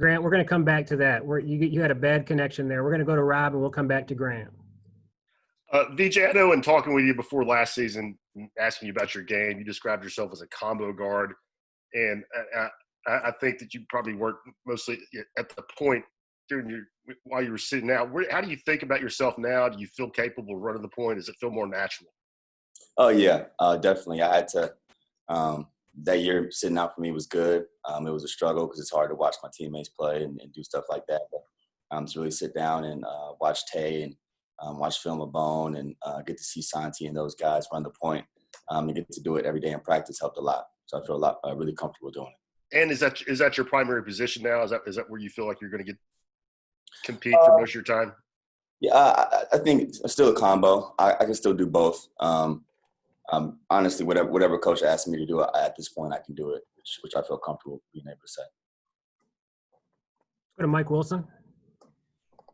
Grant, we're going to come back to that. You had a bad connection there. We're going to go to Rob, and we'll come back to Grant. VJ, I know in talking with you before last season, asking you about your game, you described yourself as a combo guard. And I think that you probably worked mostly at the point while you were sitting out. How do you think about yourself now? Do you feel capable of running the point? Does it feel more natural? Oh, yeah, definitely. I had to that year sitting out for me was good. It was a struggle because it's hard to watch my teammates play and do stuff like that. But to really sit down and watch Tay and watch film of Bone and get to see Santi and those guys run the point and get to do it every day in practice helped a lot. So I feel really comfortable doing it. And is that your primary position now? Is that where you feel like you're going to compete for most of your time? Yeah, I think it's still a combo. I can still do both. Honestly, whatever coach asks me to do at this point, I can do it, which I feel comfortable being able to say. Go to Mike Wilson.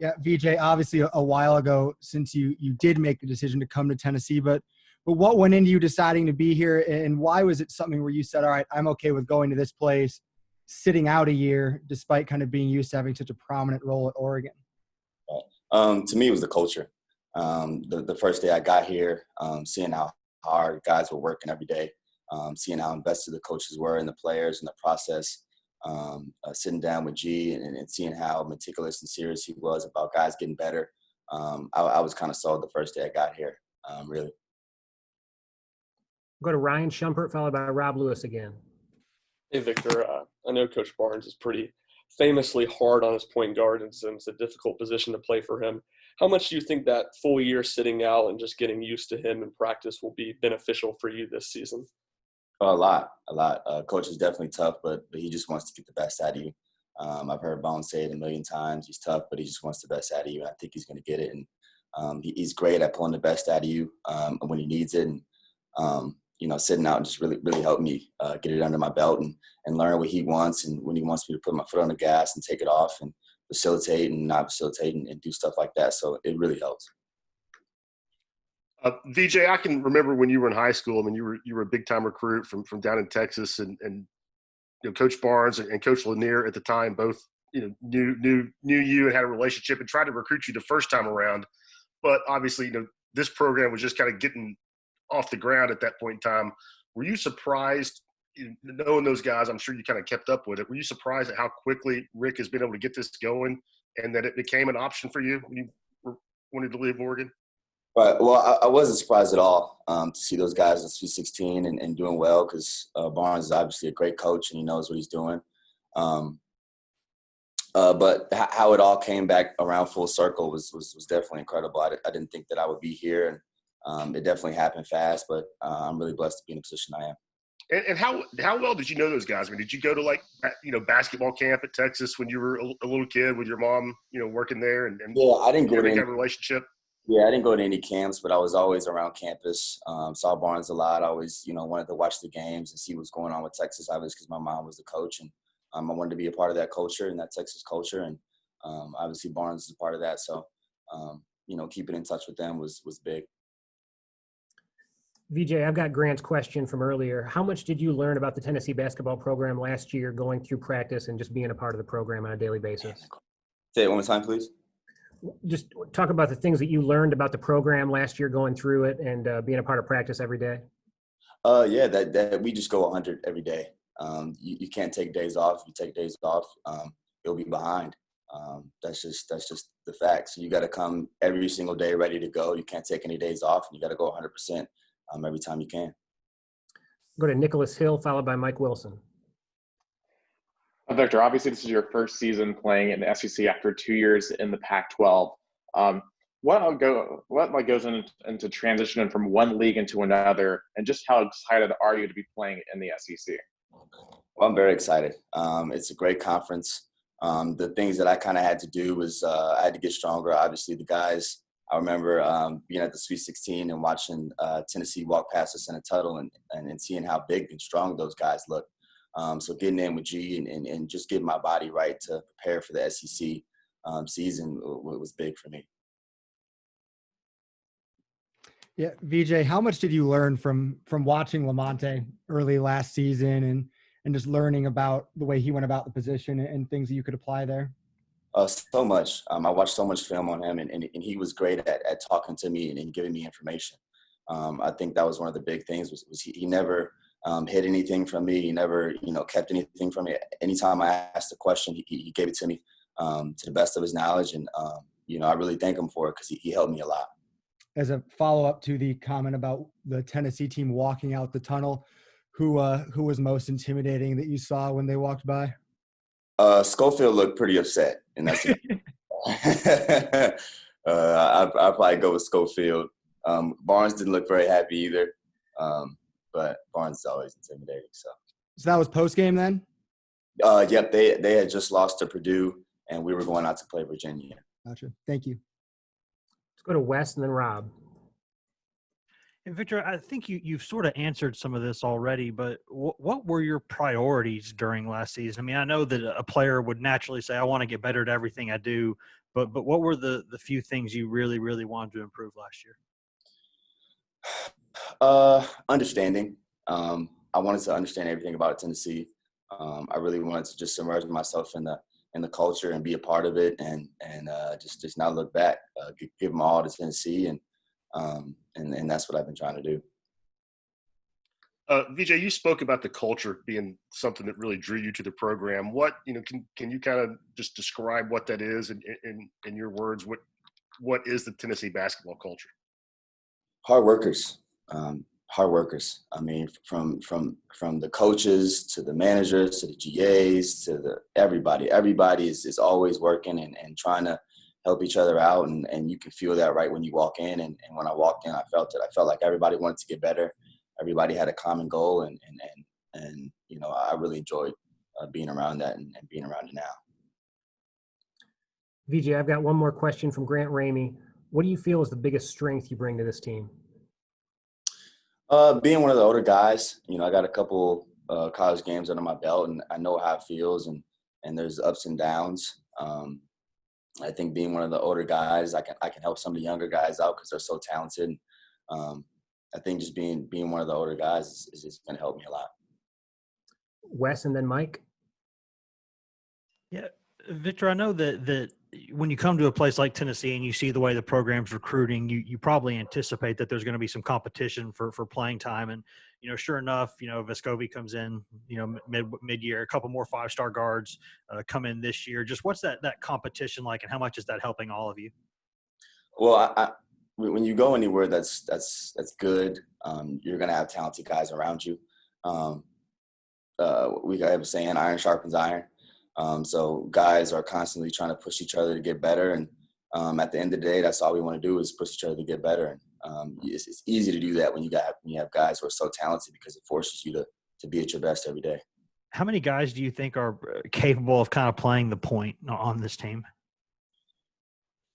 Yeah, VJ, obviously a while ago since you did make the decision to come to Tennessee, but what went into you deciding to be here, and why was it something where you said, all right, I'm okay with going to this place, sitting out a year, despite kind of being used to having such a prominent role at Oregon? To me, it was the culture. The first day I got here, seeing how hard guys were working every day, seeing how invested the coaches were in the players and the process, sitting down with G and seeing how meticulous and serious he was about guys getting better. I was kind of sold the first day I got here, really. Go to Ryan Shumpert, followed by Rob Lewis again. Hey, Victor. I know Coach Barnes is pretty famously hard on his point guard, and so it's a difficult position to play for him. How much do you think that full year sitting out and just getting used to him in practice will be beneficial for you this season? A lot. Coach is definitely tough, but he just wants to get the best out of you. I've heard Bones say it a million times. He's tough, but he just wants the best out of you. I think he's going to get it. And he's great at pulling the best out of you when he needs it. And, sitting out just really, really helped me get it under my belt and learn what he wants. And when he wants me to put my foot on the gas and take it off and facilitate and not facilitate and do stuff like that. So it really helps. VJ, I can remember when you were in high school. I mean, you were a big time recruit from down in Texas, and Coach Barnes and Coach Lanier at the time both knew you and had a relationship and tried to recruit you the first time around. But obviously, this program was just kind of getting off the ground at that point in time. Were you surprised, knowing those guys? I'm sure you kind of kept up with it. Were you surprised at how quickly Rick has been able to get this going, and that it became an option for you when you wanted to leave Oregon? Right. Well, I wasn't surprised at all to see those guys in Sweet 16 and doing well because Barnes is obviously a great coach and he knows what he's doing. But how it all came back around full circle was definitely incredible. I didn't think that I would be here, and it definitely happened fast. But I'm really blessed to be in the position I am. And how well did you know those guys? I mean, did you go to basketball camp at Texas when you were a little kid with your mom, working there? And yeah, I didn't go to any kind of relationship. Yeah, I didn't go to any camps, but I was always around campus. Saw Barnes a lot. I always, wanted to watch the games and see what's going on with Texas, obviously, because my mom was the coach. And I wanted to be a part of that culture and that Texas culture. And obviously Barnes is a part of that. So, keeping in touch with them was big. VJ, I've got Grant's question from earlier. How much did you learn about the Tennessee basketball program last year going through practice and just being a part of the program on a daily basis? Say it one more time, please. Just talk about the things that you learned about the program last year going through it and being a part of practice every day. Yeah, that we just go 100 every day. You can't take days off. If you take days off, you'll be behind. That's just the facts. So you got to come every single day ready to go. You can't take any days off, and you got to go 100% every time you can. Go to Nicholas Hill, followed by Mike Wilson. Victor, obviously this is your first season playing in the SEC after 2 years in the Pac-12. What goes into transitioning from one league into another, and just how excited are you to be playing in the SEC? Well, I'm very excited. It's a great conference. The things that I kind of had to do was I had to get stronger. Obviously, the guys, I remember being at the Sweet 16 and watching Tennessee walk past us in a tunnel and seeing how big and strong those guys look. So getting in with G and just getting my body right to prepare for the SEC season was big for me. Yeah, VJ, how much did you learn from watching Lamonte early last season and just learning about the way he went about the position and things that you could apply there? So much. I watched so much film on him, and he was great at talking to me and giving me information. I think that was one of the big things was he never hid anything from me. He never, kept anything from me. Anytime I asked a question, he gave it to me to the best of his knowledge. And, I really thank him for it because he helped me a lot. As a follow-up to the comment about the Tennessee team walking out the tunnel, who was most intimidating that you saw when they walked by? Schofield looked pretty upset, and that's I'd probably go with Schofield. Barnes didn't look very happy either, but Barnes is always intimidating. So that was post game then? Yep, they had just lost to Purdue, and we were going out to play Virginia. Gotcha. Thank you. Let's go to Wes and then Rob. And Victor, I think you've sort of answered some of this already, but what were your priorities during last season? I mean, I know that a player would naturally say, I want to get better at everything I do, but what were the few things you really, really wanted to improve last year? Understanding. I wanted to understand everything about Tennessee. I really wanted to just submerge myself in the culture and be a part of it, and just not look back. Give them all to Tennessee, and that's what I've been trying to do. Vijay, you spoke about the culture being something that really drew you to the program. What, can you kind of just describe what that is in your words? What is the Tennessee basketball culture? Hard workers. Hard workers. I mean, from the coaches to the managers to the GAs to everybody is always working and trying to help each other out. And you can feel that right when you walk in. And when I walked in, I felt it. I felt like everybody wanted to get better. Everybody had a common goal. And I really enjoyed being around that and being around it now. Vijay, I've got one more question from Grant Ramey. What do you feel is the biggest strength you bring to this team? Being one of the older guys, I got a couple college games under my belt, and I know how it feels, and there's ups and downs. I think being one of the older guys, I can help some of the younger guys out because they're so talented. I think just being one of the older guys is going to help me a lot. Wes and then Mike. Yeah, Victor, I know that when you come to a place like Tennessee and you see the way the program's recruiting, you probably anticipate that there's going to be some competition for playing time. And, sure enough, Vescovi comes in, mid-year, a couple more 5-star guards come in this year. Just what's that competition like, and how much is that helping all of you? Well, when you go anywhere that's good, you're going to have talented guys around you. We have a saying, iron sharpens iron. So guys are constantly trying to push each other to get better. And at the end of the day, that's all we want to do is push each other to get better. And it's easy to do that when you have guys who are so talented because it forces you to be at your best every day. How many guys do you think are capable of kind of playing the point on this team?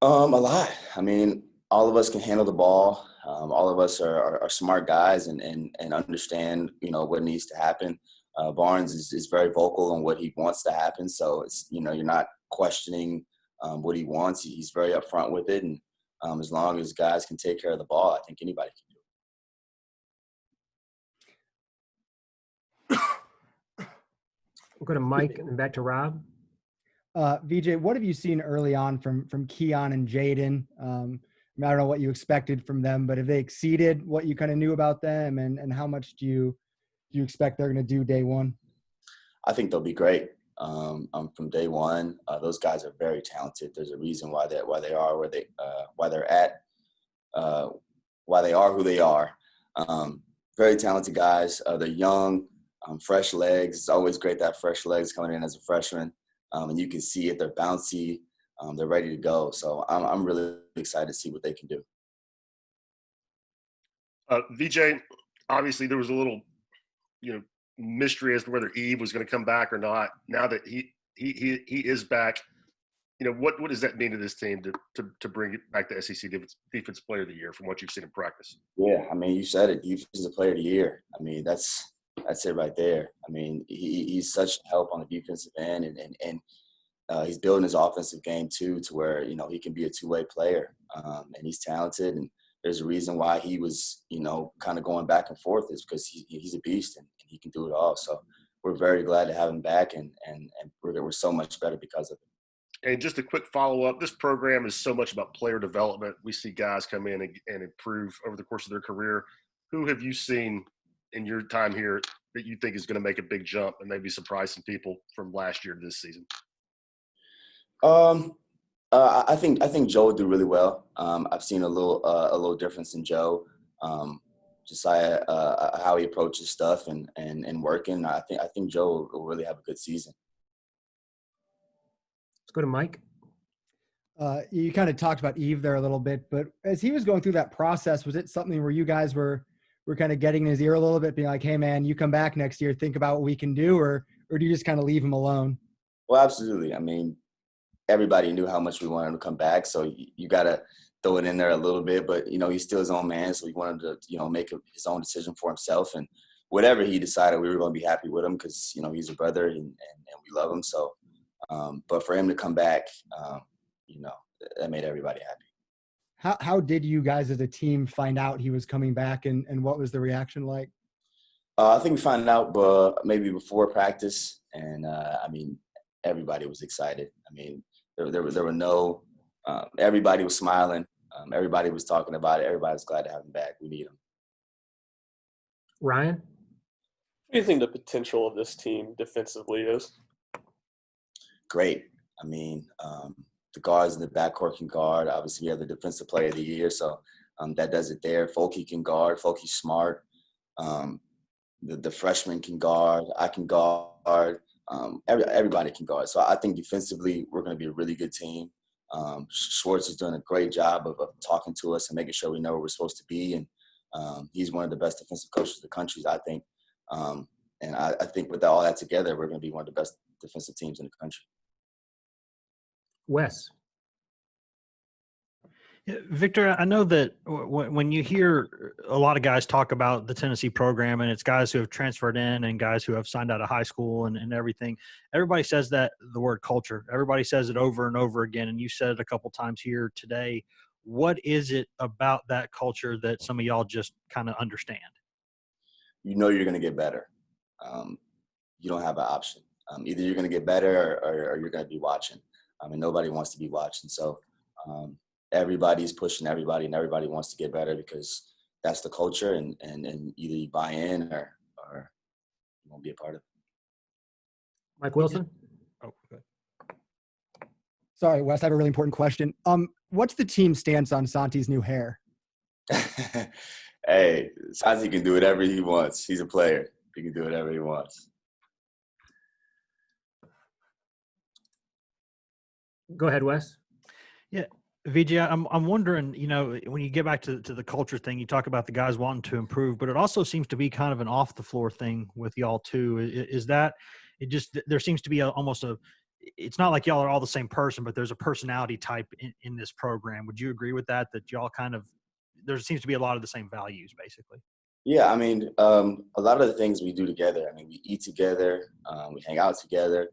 A lot. I mean, all of us can handle the ball. All of us are smart guys and understand, what needs to happen. Barnes is very vocal on what he wants to happen. So it's, you're not questioning what he wants. He's very upfront with it. And as long as guys can take care of the ball, I think anybody can do it. We'll go to Mike and back to Rob. Vijay, what have you seen early on from Keon and Jaden? I don't know what you expected from them, but have they exceeded what you kind of knew about them? And how much do you expect they're going to do day one? I think they'll be great. From day one, those guys are very talented. There's a reason why they are where they're at, why they are who they are. Very talented guys. They're young, fresh legs. It's always great to have fresh legs coming in as a freshman. And you can see it. They're bouncy. They're ready to go. So I'm really excited to see what they can do. Vijay, obviously there was a little, mystery as to whether Eve was going to come back or not. Now that he is back, what does that mean to this team to bring it back to SEC Defensive Player of the Year from what you've seen in practice? Yeah, I mean, you said it. Defensive Player of the Year. I mean, that's it right there. I mean, he's such help on the defensive end, and he's building his offensive game too, to where he can be a two-way player, and he's talented. And there's a reason why he was kind of going back and forth is because he's a beast and he can do it all. So we're very glad to have him back, and we're so much better because of it. And just a quick follow-up, this program is so much about player development. We see guys come in and improve over the course of their career. Who have you seen in your time here that you think is going to make a big jump and maybe surprise some people from last year to this season? I think Joe will do really well. I've seen a little difference in Joe, just how he approaches stuff and working. I think Joe will really have a good season. Let's go to Mike. You kind of talked about Eve there a little bit, but as he was going through that process, was it something where you guys were kind of getting in his ear a little bit, being like, "Hey, man, you come back next year, think about what we can do," or do you just kind of leave him alone? Well, absolutely. I mean, everybody knew how much we wanted him to come back, so you got to throw it in there a little bit. But he's still his own man, so we wanted to make his own decision for himself, and whatever he decided, we were going to be happy with him because he's a brother and we love him. So, but for him to come back, that made everybody happy. How did you guys as a team find out he was coming back, and what was the reaction like? I think we found out maybe before practice, and everybody was excited. I mean, there were no everybody was smiling, everybody was talking about it, everybody was glad to have him back. We need him. Ryan? What do you think the potential of this team defensively is? Great. I mean, the guards in the backcourt can guard. Obviously, we have the defensive player of the year, so that does it there. Folky can guard. Folky's smart. The freshman can guard. I can guard. Everybody can guard. So I think defensively, we're going to be a really good team. Schwartz is doing a great job of talking to us and making sure we know where we're supposed to be. And he's one of the best defensive coaches in the country, I think. And I think with all that together, we're going to be one of the best defensive teams in the country. Wes? Yeah, Victor, I know that when you hear a lot of guys talk about the Tennessee program, and it's guys who have transferred in and guys who have signed out of high school and everything, everybody says that the word culture. Everybody says it over and over again, and you said it a couple times here today. What is it about that culture that some of y'all just kind of understand? You're going to get better. You don't have an option. Either you're going to get better or you're going to be watching. Nobody wants to be watching. So everybody's pushing everybody, and everybody wants to get better because that's the culture, and either you buy in or you won't be a part of it. Mike Wilson? Oh, good. Sorry, Wes, I have a really important question. What's the team stance on Santi's new hair? Hey, Santi can do whatever he wants. He's a player. He can do whatever he wants. Go ahead, Wes. Yeah, VJ, I'm wondering, when you get back to the culture thing, you talk about the guys wanting to improve, but it also seems to be kind of an off the floor thing with y'all too. Is that it? Just there seems to be it's not like y'all are all the same person, but there's a personality type in this program. Would you agree with that? That y'all there seems to be a lot of the same values, basically. Yeah, a lot of the things we do together. We eat together, we hang out together.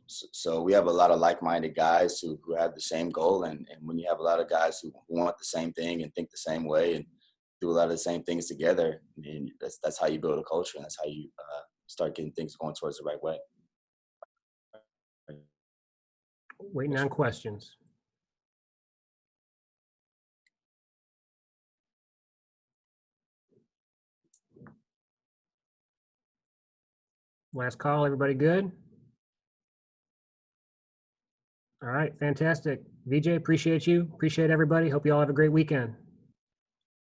So we have a lot of like-minded guys who have the same goal, and when you have a lot of guys who want the same thing and think the same way and do a lot of the same things together, that's how you build a culture, and that's how you start getting things going towards the right way. Waiting on questions. Last call, everybody good? All right, fantastic. VJ, appreciate you. Appreciate everybody. Hope you all have a great weekend.